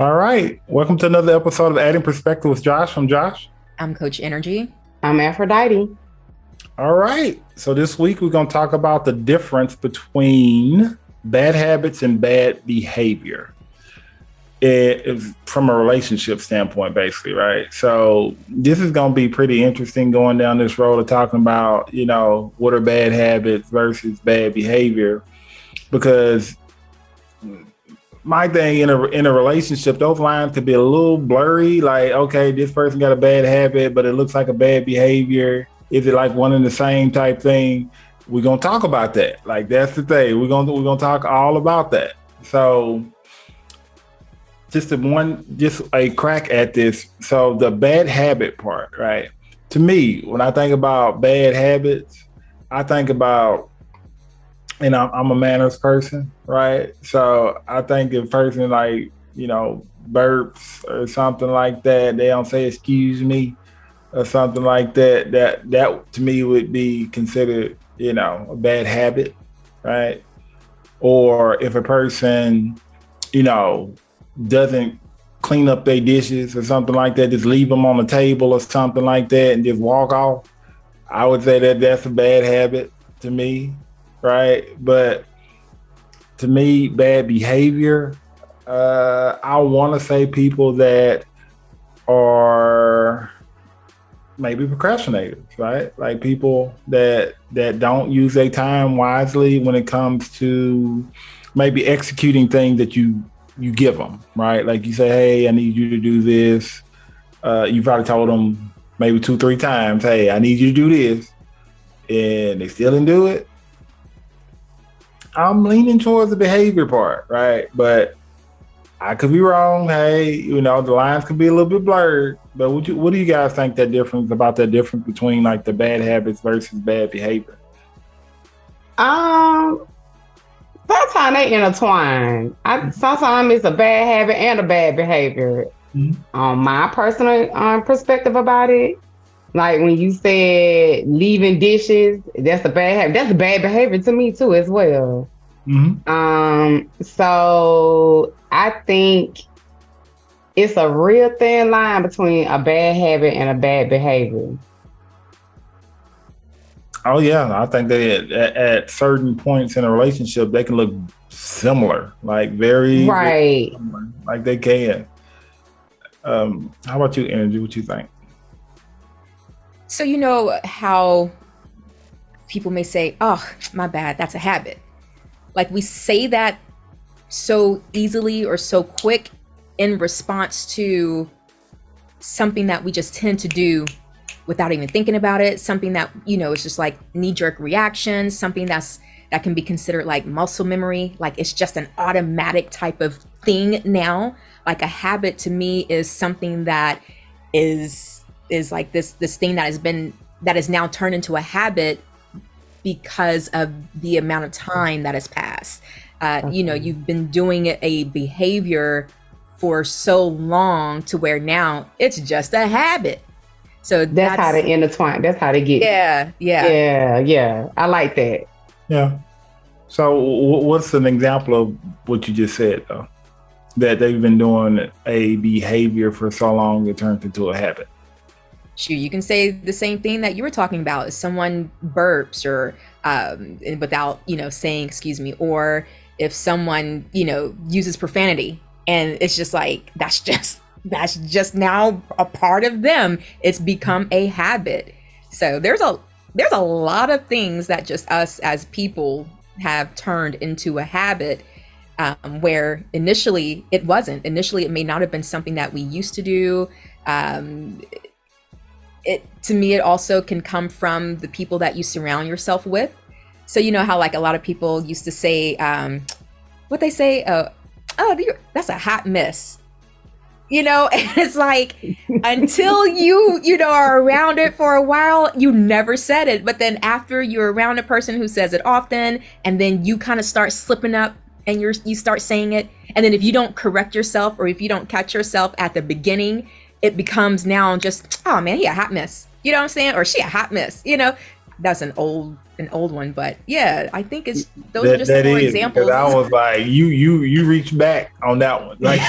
All right. Welcome to another episode of Adding Perspective with Josh. I'm Josh. I'm Coach Nrgy. I'm Aphrodite. All right. So this week we're going to talk about the difference between bad habits and bad behavior. From a relationship standpoint, basically, right? So this is going to be pretty interesting going down this road of talking about, what are bad habits versus bad behavior, because my thing in a relationship, those lines could be a little blurry. Like, okay, this person got a bad habit, but it looks like a bad behavior. Is it like one and the same type thing? We're gonna talk about that. Like, that's the thing. We're gonna talk all about that. So, just a crack at this. So the bad habit part, right? To me, when I think about bad habits, I think about, and I'm a manners person, right? So I think if a person burps or something like that, they don't say excuse me or something like that, that to me would be considered, a bad habit, right? Or if a person, doesn't clean up their dishes or something like that, just leave them on the table or something like that and just walk off, I would say that that's a bad habit to me. Right. But to me, bad behavior, I want to say people that are maybe procrastinators, right? Like people that don't use their time wisely when it comes to maybe executing things that you give them, right? Like you say, hey, I need you to do this. You probably told them maybe 2-3 times, hey, I need you to do this. And they still didn't do it. I'm leaning towards the behavior part, right? But I could be wrong. Hey, the lines could be a little bit blurred. But what do you guys think that difference between like the bad habits versus bad behavior? Sometimes they intertwine. Sometimes it's a bad habit and a bad behavior. Mm-hmm. My personal perspective about it, like when you said leaving dishes, that's a bad habit. That's a bad behavior to me too, as well. Mm-hmm. So I think it's a real thin line between a bad habit and a bad behavior. Oh yeah, I think that at certain points in a relationship, they can look similar, like very right, very similar, like they can. How about you, Nrgy? What you think? So you know how people may say, oh, my bad, that's a habit. Like we say that so easily or so quick in response to something that we just tend to do without even thinking about it. Something that, it's just like knee-jerk reaction, something that can be considered like muscle memory. Like it's just an automatic type of thing now. Like a habit to me is something that is like this thing that is now turned into a habit because of the amount of time that has passed. You've been doing a behavior for so long to where now it's just a habit. So that's how they intertwine. That's how they get. Yeah. I like that. Yeah. So what's an example of what you just said though? That they've been doing a behavior for so long it turns into a habit. Sure, you can say the same thing that you were talking about. If someone burps or without, saying excuse me, or if someone, uses profanity, and it's just like that's just now a part of them. It's become a habit. So there's a lot of things that just us as people have turned into a habit, where initially it wasn't. Initially, it may not have been something that we used to do. To me, it also can come from the people that you surround yourself with. So you know how like a lot of people used to say, what they say, that's a hot mess. And it's like, until you are around it for a while, you never said it. But then after you're around a person who says it often, and then you kind of start slipping up and you start saying it. And then if you don't correct yourself, or if you don't catch yourself at the beginning, it becomes now just, oh man, he a hot mess. You know what I'm saying? Or she a hot mess. that's an old one, but yeah, I think it's those are just that more is, examples. because I was like, you reach back on that one, like,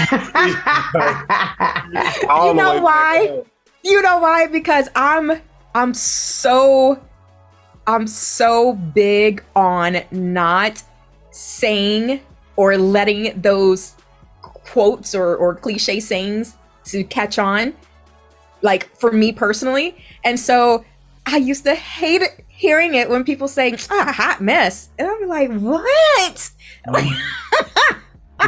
all You the know way why? back. You know why? Because I'm so big on not saying or letting those quotes or cliche sayings to catch on, like for me personally. And so I used to hate it, hearing it when people say, hot mess. And I'm like, what?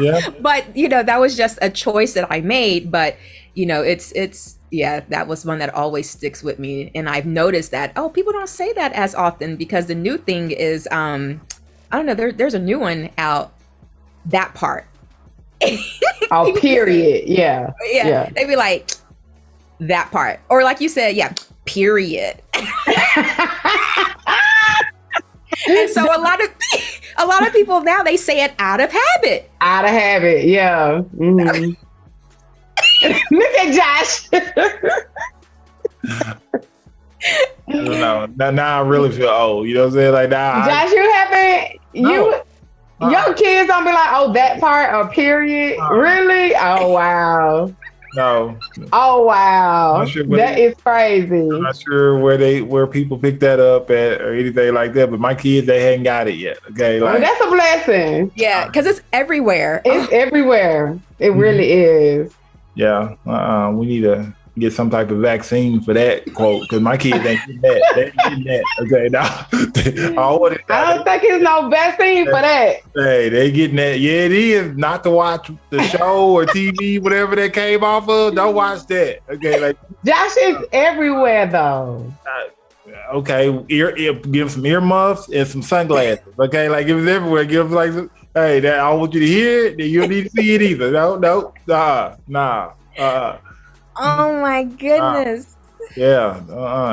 Yeah, But that was just a choice that I made. But it's yeah, that was one that always sticks with me. And I've noticed that, oh, people don't say that as often, because the new thing is, I don't know, there's a new one out, that part. Oh, People period. say, Yeah. yeah, they'd be like, that part, or like you said, yeah, period. And so a lot of people now, they say it out of habit. Out of habit. Yeah. Mm-hmm. Look at Josh. I don't know. Now I really feel old. You know what I'm saying? Like, now, Josh, you haven't. No. Your kids don't be like, oh, that part or period. Really? Oh wow. No. Oh wow. Not sure what That it- is crazy. I'm not sure where people pick that up at or anything like that. But my kids, they hadn't got it yet. Okay, Well, like, that's a blessing. Yeah, because it's everywhere. It's everywhere. It really is. yeah, we need to get some type of vaccine for that quote, because my kids ain't getting that. They ain't getting that. Okay, now I don't think it's no vaccine for that. Hey, they getting that. Yeah, it is. Not to watch the show or TV, whatever that came off of. Don't watch that. Okay, like, Josh is everywhere though. okay, give some earmuffs and some sunglasses. Okay, like, it was everywhere. Give like, hey, that I want you to hear it. Then you don't need to see it either. No, nah. Oh my goodness. Yeah,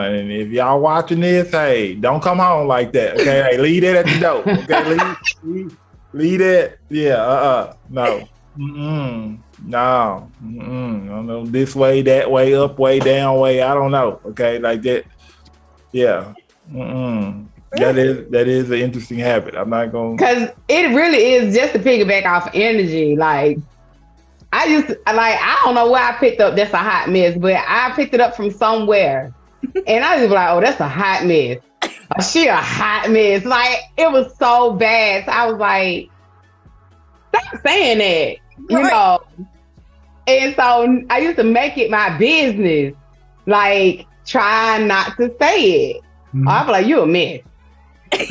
and if y'all watching this, hey, don't come home like that. Okay, hey, leave that at the door. Okay, leave that. Yeah, no, no, I don't know, this way, that way, up way, down way. I don't know. Okay, like that. Yeah, that is an interesting habit. I'm not going, Because it really is, just to piggyback off Nrgy. Like, I don't know where I picked up that's a hot mess, but I picked it up from somewhere. And I was like, oh, that's a hot mess. Oh, she a hot mess. Like, it was so bad. So I was like, stop saying that, you know? And so I used to make it my business, like, try not to say it. I'd be like, you a mess.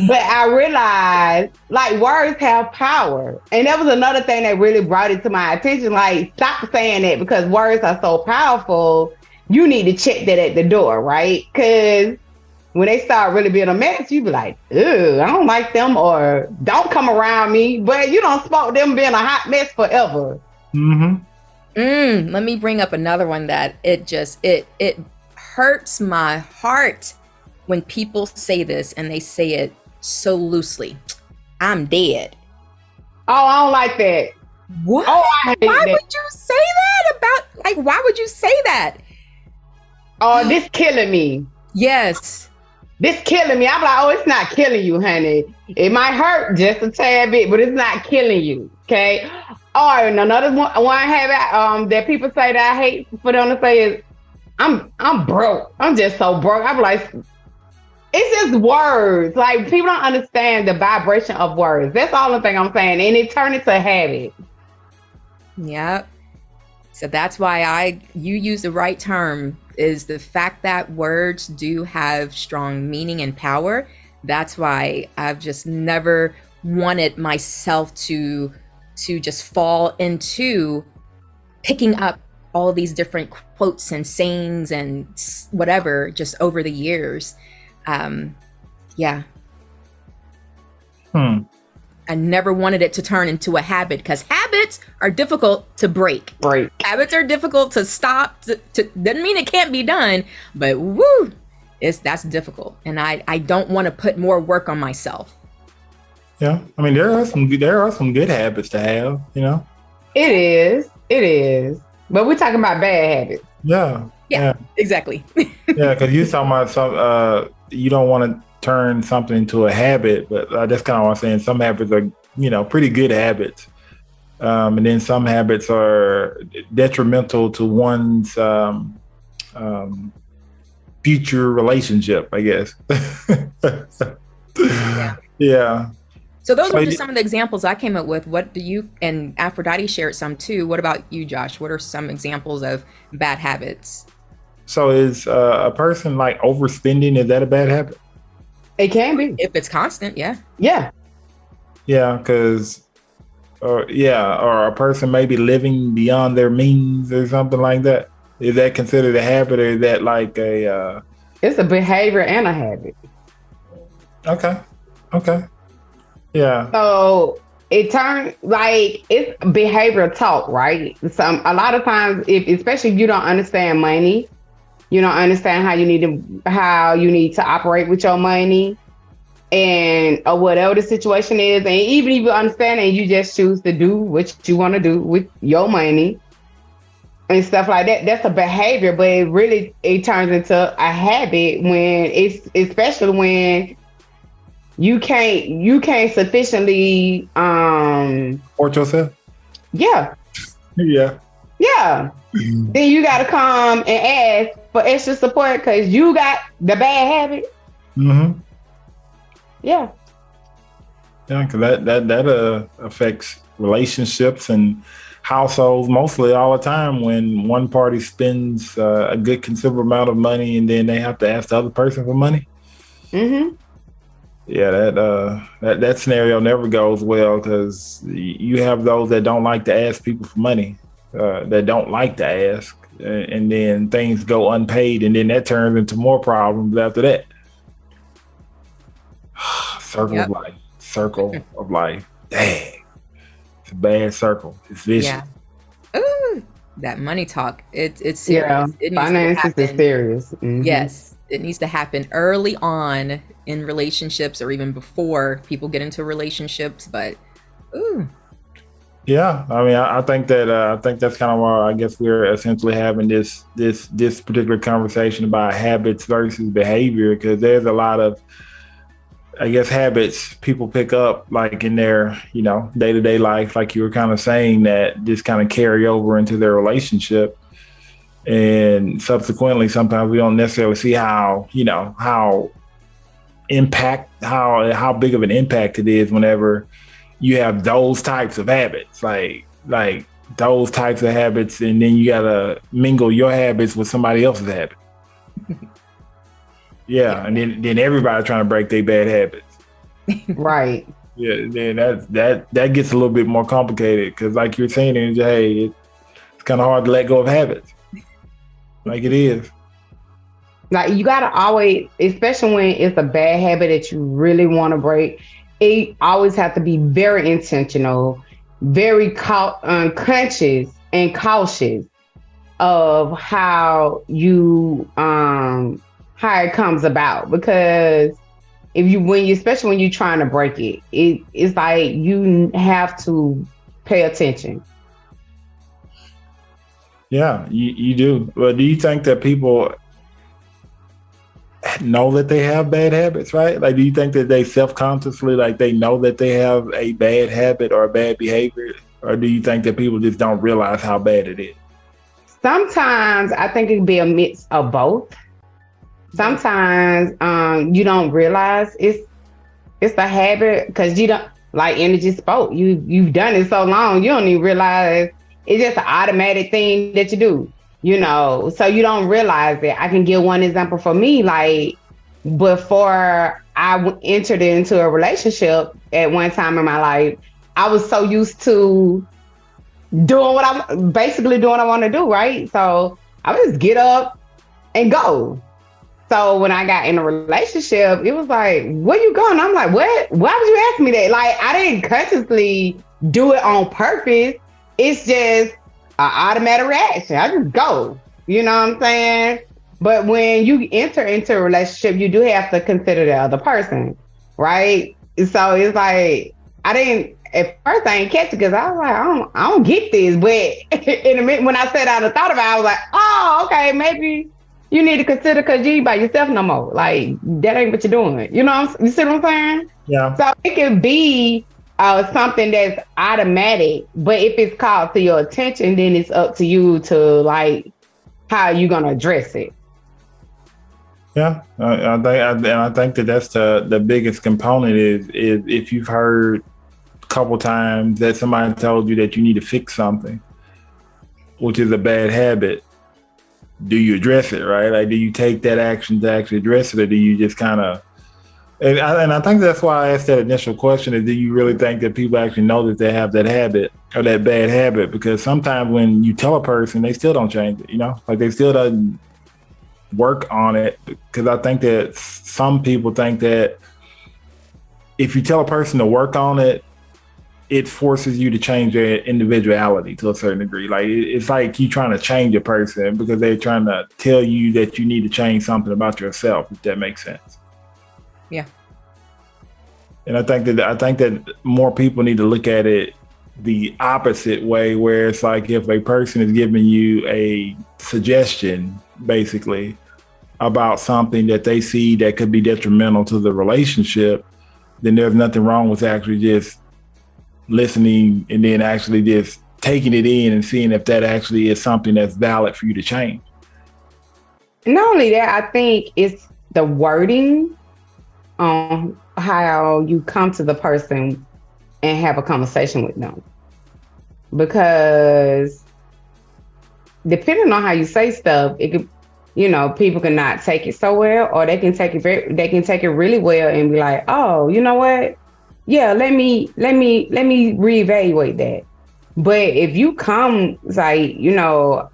But I realized, like, words have power. And that was another thing that really brought it to my attention. Like, stop saying that, because words are so powerful. You need to check that at the door, right? Because when they start really being a mess, you be like, ugh, I don't like them, or don't come around me. But you don't spoke them being a hot mess forever. Let me bring up another one that it hurts my heart when people say this, and they say it so loosely. I'm dead. Oh, I don't like that. What? Oh, I hate why that. would you say that about, like, why would you say that? Oh, this killing me. Yes. This killing me. I'm like, oh, it's not killing you, honey. It might hurt just a tad bit, but it's not killing you. Okay. Oh, and another one habit that people say that I hate for them to say is, I'm broke. I'm just so broke. I'm like, it's just words. Like, people don't understand the vibration of words. That's all the thing I'm saying. And it turned into a habit. Yep. So that's why you use the right term, is the fact that words do have strong meaning and power. That's why I've just never wanted myself to just fall into picking up all these different quotes and sayings and whatever just over the years. Yeah. I never wanted it to turn into a habit, because habits are difficult to break. Habits are difficult to stop. Doesn't mean it can't be done, but woo, that's difficult. And I don't want to put more work on myself. yeah. I mean, there are some good habits to have. You know. It is. But we're talking about bad habits. Yeah. Yeah, exactly. Yeah, because you talking about you don't want to turn something into a habit, but that's kind of what I'm saying. Some habits are, pretty good habits. And then some habits are detrimental to one's um, future relationship, I guess. Yeah. Yeah. So those So, were just some of the examples I came up with. What do you, and Aphrodite shared some too. What about you, Josh? What are some examples of bad habits? so is a person like overspending? Is that a bad habit? It can be. If it's constant, yeah. Yeah. Yeah, because or a person maybe living beyond their means or something like that. Is that considered a habit, or is that like a? It's a behavior and a habit. Okay. Yeah. So it turns like it's behavior talk, right? A lot of times, if especially if you don't understand money, you don't understand how you need to operate with your money, and or whatever the situation is, and even if you understand and you just choose to do what you want to do with your money and stuff like that, that's a behavior. But it turns into a habit when it's especially when you can't sufficiently Support yourself. yeah Yeah. then you got to come and ask for extra support because you got the bad habit. Mm-hmm. Yeah, because that affects relationships and households mostly all the time when one party spends a good considerable amount of money and then they have to ask the other person for money. mm-hmm. Yeah, that scenario never goes well because you have those that don't like to ask people for money, that don't like to ask, and then things go unpaid, and then that turns into more problems after that. Circle of life. Dang, it's a bad circle. It's vicious. Yeah. Ooh, that money talk. It's serious. Yeah, It needs finances is serious. Mm-hmm. Yes, it needs to happen early on in relationships or even before people get into relationships. But ooh. Yeah, I mean, I think that's kind of why I guess we're essentially having this particular conversation about habits versus behavior, because there's a lot of, I guess, habits people pick up like in their, day-to-day life, like you were kind of saying, that just kind of carry over into their relationship. And subsequently, sometimes we don't necessarily see how big of an impact it is whenever you have those types of habits, like those types of habits, and then you gotta mingle your habits with somebody else's habit. Yeah, and then everybody trying to break their bad habits. Right. Yeah, then that gets a little bit more complicated because, like you're saying, it's kind of hard to let go of habits, like it is. Like you gotta always, especially when it's a bad habit that you really want to break, it always have to be very intentional, very conscious and cautious of how it comes about. Because especially when you're trying to break it's like you have to pay attention. Yeah, you do. But do you think that people know that they have bad habits, right? Like, do you think that they self-consciously, like, they know that they have a bad habit or a bad behavior? Or do you think that people just don't realize how bad it is? Sometimes I think it can be a mix of both. Sometimes you don't realize it's the habit because you don't, like Nrgy spoke. You've done it so long, you don't even realize it's just an automatic thing that you do. So you don't realize it. I can give one example for me. Like before I entered into a relationship at one time in my life, I was so used to doing what I want to do, right? So I would just get up and go. So when I got in a relationship, it was like, where you going? I'm like, what? Why would you ask me that? Like, I didn't consciously do it on purpose. It's just an automatic reaction. I just go. You know what I'm saying? But when you enter into a relationship, you do have to consider the other person, right? So it's like, I didn't at first I ain't catch it because I was like, I don't get this. But in a minute, when I sat down and thought about it, I was like, oh, okay, maybe you need to consider because you ain't by yourself no more. Like, that ain't what you're doing. You know, you see what I'm saying? Yeah. So it could be something that's automatic, but if it's called to your attention, then it's up to you to like how you gonna address it. Yeah, I think that's the biggest component is if you've heard a couple times that somebody told you that you need to fix something, which is a bad habit, do you address it, right? Like, do you take that action to actually address it, or do you just kind of? And I think that's why I asked that initial question: is do you really think that people actually know that they have that habit or that bad habit? Because sometimes when you tell a person, they still don't change it. You know, like they still don't work on it, because I think that some people think that if you tell a person to work on it, it forces you to change their individuality to a certain degree. Like it's like you trying to change a person because they're trying to tell you that you need to change something about yourself, if that makes sense. Yeah. And I think that more people need to look at it the opposite way, where it's like if a person is giving you a suggestion, basically, about something that they see that could be detrimental to the relationship, then there's nothing wrong with actually just listening and then actually just taking it in and seeing if that actually is something that's valid for you to change. Not only that, I think it's the wording on how you come to the person and have a conversation with them. Because depending on how you say stuff, it could, you know, people cannot take it so well, or they can take it really well and be like, oh, you know what? Yeah, let me reevaluate that. But if you come like, you know,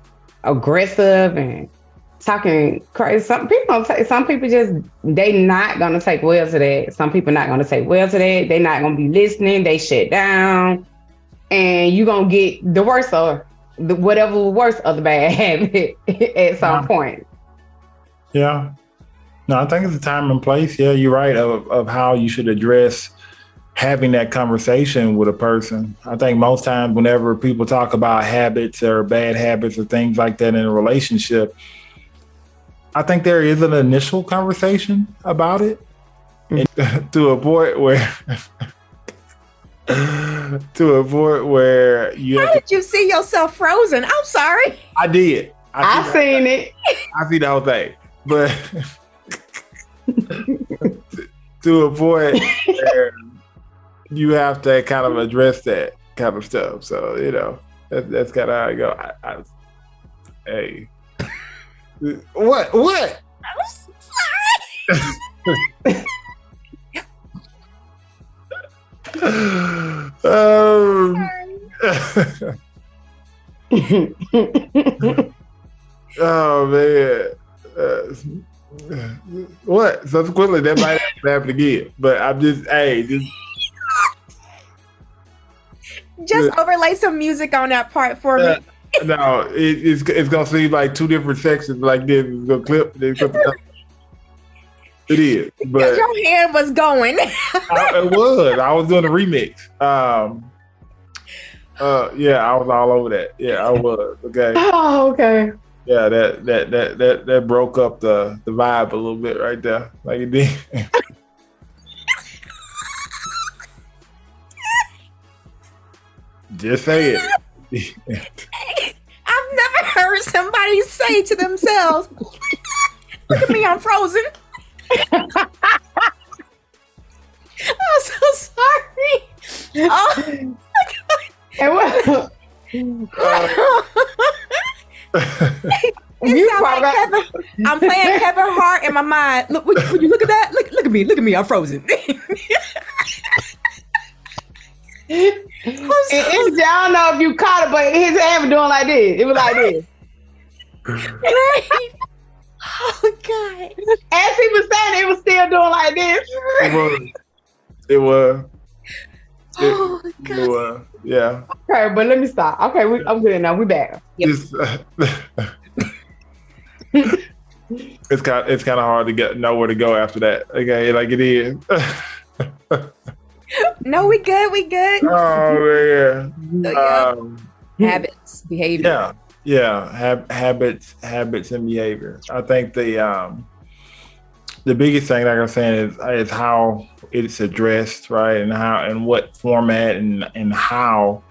aggressive and talking crazy, some people just, they not gonna take well to that. Some people not gonna take well to that. They not gonna be listening. They shut down, and you gonna get the worst of whatever worst of the bad habit at some point. Yeah. No, I think it's a time and place. Yeah, you're right, of how you should address having that conversation with a person. I think most times whenever people talk about habits or bad habits or things like that in a relationship, I think there is an initial conversation about it, and to a point where you How did you see yourself frozen? I'm sorry. I did. I seen it. I see the whole thing, but to a point where you have to kind of address that kind of stuff. So, you know, that's kind of how I go. Hey, what? I'm sorry. Oh man. What? Subsequently, that might happen again. But I'm just overlay some music on that part for me. No, it's gonna seem like two different sections like this. It's gonna clip. It is, but your hand was going. it was. I was doing a remix. Yeah, I was all over that. Yeah, I was. Okay. Oh, okay. Yeah, that broke up the vibe a little bit right there, like it did. Just say it. I've never heard somebody say to themselves, "Look at me, I'm frozen." I'm so sorry. Oh my God. I'm playing Kevin Hart in my mind. Look, would you look at that? Look at me, I'm frozen. I don't know if you caught it, but his hand was doing like this. It was like this. Right. Oh God. As he was saying, it was still doing like this. It was. Oh God. It was. Yeah. Okay, but let me stop. Okay, I'm good now. We back. Yep. It's kind of hard to know where to go after that. Okay, like it is. No, we good. We good. Oh So, man. yeah. Habits, behavior. Habits and behavior. I think the biggest thing, like I'm saying, is how it's addressed, right, and how and what format and how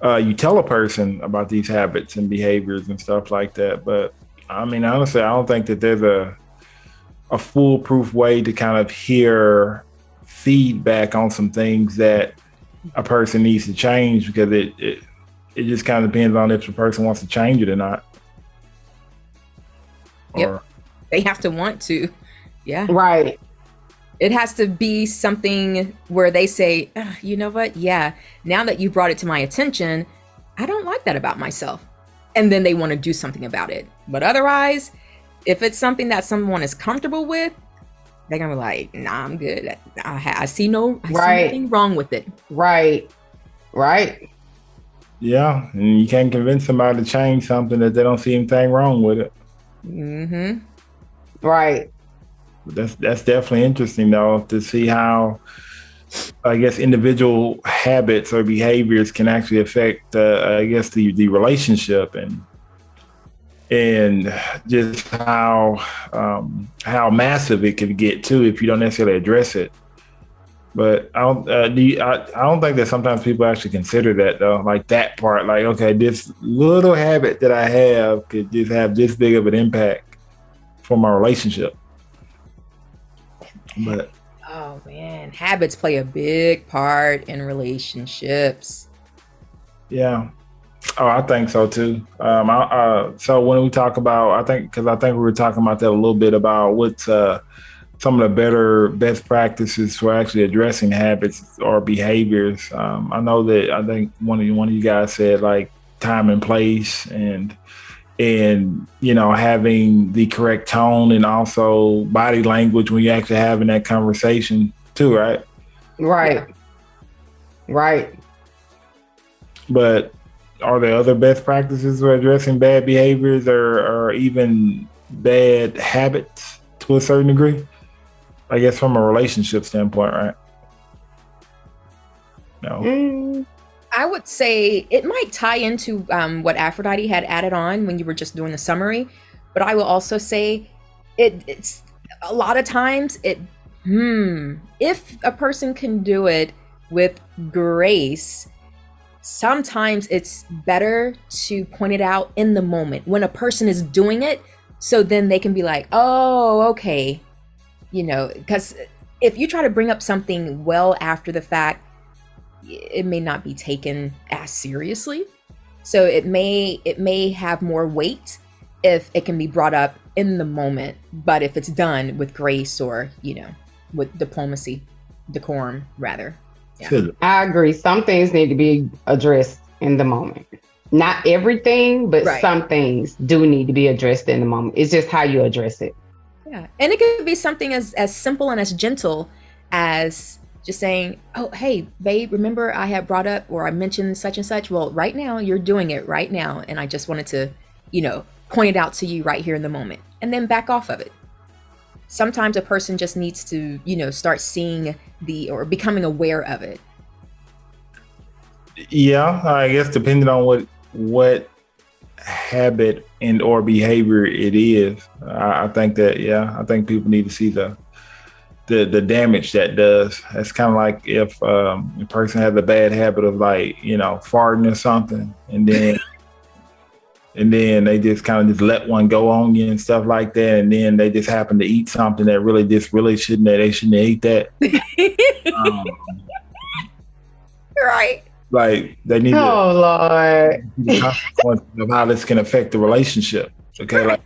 you tell a person about these habits and behaviors and stuff like that. But I mean, honestly, I don't think that there's a foolproof way to kind of hear feedback on some things that a person needs to change, because it just kind of depends on if the person wants to change it or not. Yep. They have to want to. Yeah. Right. It has to be something where they say, you know what? Yeah, now that you brought it to my attention, I don't like that about myself. And then they want to do something about it. But otherwise, if it's something that someone is comfortable with, they're going to be like, nah, I'm good. I see nothing wrong with it. Right. Yeah. And you can't convince somebody to change something that they don't see anything wrong with it. Mm-hmm. Right. That's definitely interesting, though, to see how, I guess, individual habits or behaviors can actually affect, I guess, the relationship and just how massive it could get too if you don't necessarily address it. But I don't think that sometimes people actually consider that, though, like that part. Like, okay, this little habit that I have could just have this big of an impact for my relationship. But oh man, habits play a big part in relationships. Yeah. Oh, I think so too. So when we talk about, because I think we were talking about that a little bit about what's some of the best practices for actually addressing habits or behaviors. I know that I think one of you guys said like time and place and having the correct tone and also body language when you're actually having that conversation too, right? Right. Yeah. Right. But are there other best practices for addressing bad behaviors or even bad habits to a certain degree? I guess from a relationship standpoint, right? No. I would say it might tie into what Aphrodite had added on when you were just doing the summary, but I will also say it's a lot of times if a person can do it with grace, sometimes it's better to point it out in the moment when a person is doing it, so then they can be like, oh, okay, because if you try to bring up something well after the fact, it may not be taken as seriously. So it may have more weight if it can be brought up in the moment, but if it's done with grace or, with diplomacy, decorum rather. Yeah. I agree. Some things need to be addressed in the moment. Not everything, but some things do need to be addressed in the moment. It's just how you address it. Yeah. And it could be something as simple and as gentle as just saying, oh, hey, babe, remember I had brought up or I mentioned such and such? Well, right now you're doing it right now. And I just wanted to, point it out to you right here in the moment and then back off of it. Sometimes a person just needs to, start seeing or becoming aware of it. Yeah, I guess depending on what habit and or behavior it is, I think people need to see the damage that does. It's kind of like if a person has a bad habit of farting or something, and then they just kind of just let one go on you and stuff like that, and then they just happen to eat something that they shouldn't eat that. Right. Like they need Lord. the consequences of how this can affect the relationship. Okay, like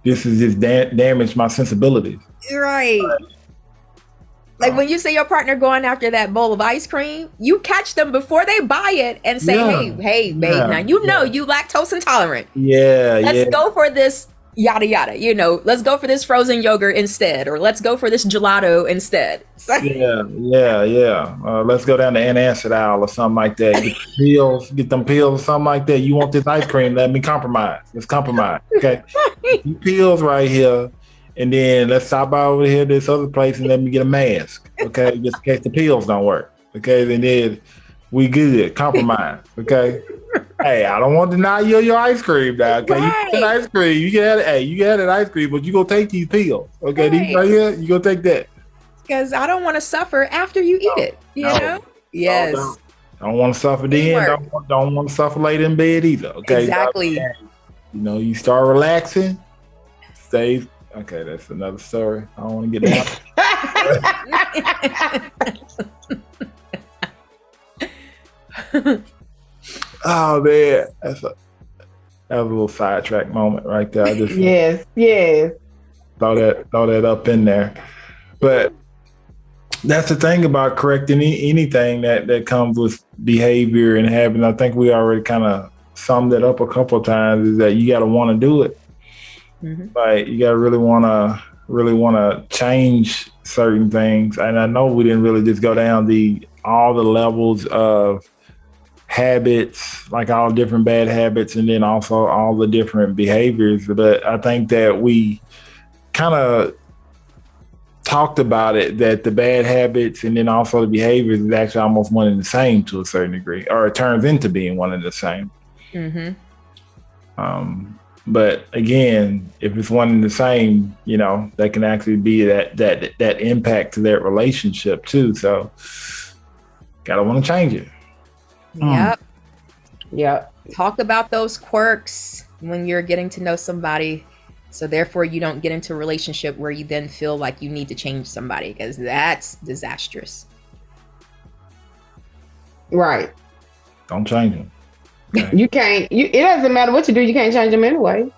this is just damage my sensibilities. Right. Like when you see your partner going after that bowl of ice cream, you catch them before they buy it and say, hey, babe, now you lactose intolerant. Yeah. Let's go for this yada yada. Let's go for this frozen yogurt instead, or let's go for this gelato instead. So, yeah. Let's go down to antacid aisle or something like that. Get them pills, something like that. You want this ice cream? Let me compromise. Let's compromise. Okay, you pills right here. And then let's stop by over here to this other place and let me get a mask, okay? Just in case the pills don't work, Okay, and then we good, compromise. Okay. Hey, I don't want to deny you your ice cream now. Okay, you get Right. ice cream. You get hey, you get an ice cream, but you gonna take these pills. Okay, these Right. right here, you gonna take that. Because I don't want to suffer after you eat it. You No. know? Yes. Don't want to suffer then. Teamwork. Don't want to suffer later in bed either. Okay. Exactly. You know, you start relaxing. Stay. Okay, that's another story. I don't want to get down. Oh man, that was a little sidetrack moment right there. I just yes. throw that up in there. But that's the thing about correcting anything that comes with behavior and habit. I think we already kind of summed it up a couple of times. Is that you got to want to do it. Mhm. Like you got to really want to change certain things. And I know we didn't really just go down all the levels of habits, like all different bad habits, and then also all the different behaviors. But I think that we kind of talked about it, that the bad habits and then also the behaviors is actually almost one and the same to a certain degree, or it turns into being one and the same. Mm-hmm. But again, if it's one and the same, you know, that can actually be that impact to that relationship too. So gotta want to change it. Yep. Talk about those quirks when you're getting to know somebody. So therefore you don't get into a relationship where you then feel like you need to change somebody, because that's disastrous. Right. Don't change them. Okay? You can't. It doesn't matter what you do. You can't change them anyway.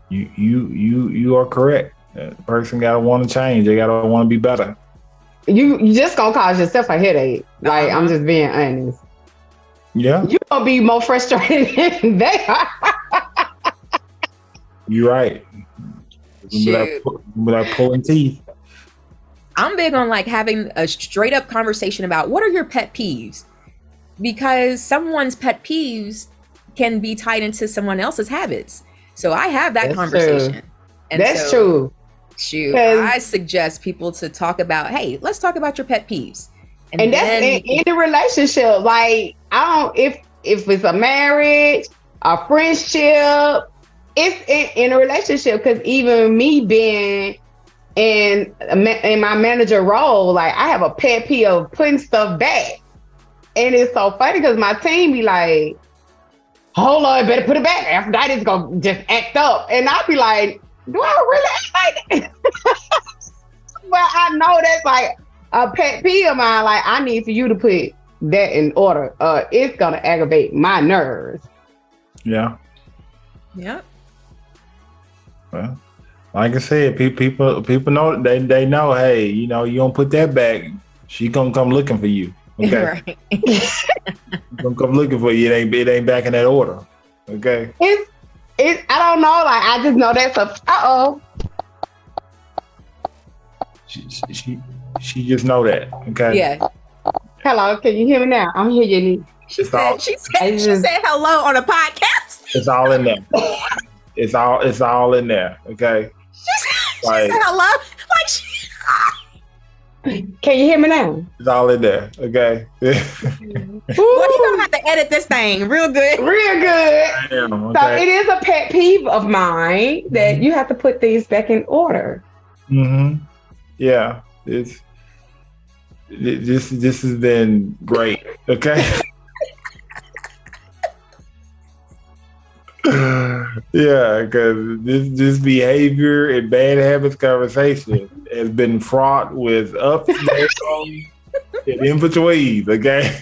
You are correct. The person gotta want to change. They gotta want to be better. You just gonna cause yourself a headache. Like I'm just being honest. Yeah, You gonna be more frustrated than they are. you're right. Shoot. Without pulling teeth. I'm big on like having a straight up conversation about what are your pet peeves, because someone's pet peeves can be tied into someone else's habits. So I have that That's conversation. true. And That's so, true. Shoot, 'Cause- I suggest people to talk about, hey, let's talk about your pet peeves. And that's then in any relationship. Like I don't if it's a marriage, a friendship, it's in a relationship. Because even me being in my manager role, like I have a pet peeve of putting stuff back, and it's so funny because my team be like, "Hold on, better put it back." After that, it's gonna just act up, and I'll be like, "Do I really act like that?" But I know that's like a pet peeve of mine. Like I need for you to put that in order. It's gonna aggravate my nerves. Yeah. Yep. Well, like I said, people know they know. Hey, you know, you don't put that back, she gonna come looking for you. Okay, Right. gonna come looking for you. It ain't back in that order. Okay. It's I don't know. Like I just know that's a She just know that. Okay. Yeah. Hello, can you hear me now? I'm hearing you. She It's all- said hello on a podcast. It's all in there. It's all in there. Okay. She Like- said hello. Like she Can you hear me now? It's all in there. Okay. Well, he gonna have to edit this thing real good. Real good. Damn, So okay. it is a pet peeve of mine that you have to put things back in order. Mm-hmm. Yeah. This has been great. Okay. Yeah, because this behavior and bad habits conversation has been fraught with ups and downs and in between. Okay.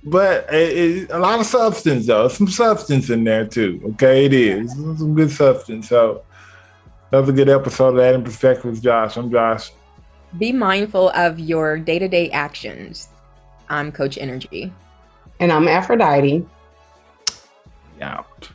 But a lot of substance, though. Some substance in there too. Okay, it is some good substance. So another good episode of That in Perspective with Josh. I'm Josh. Be mindful of your day-to-day actions. I'm Coach Nrgy. And I'm Aphrodite. Out.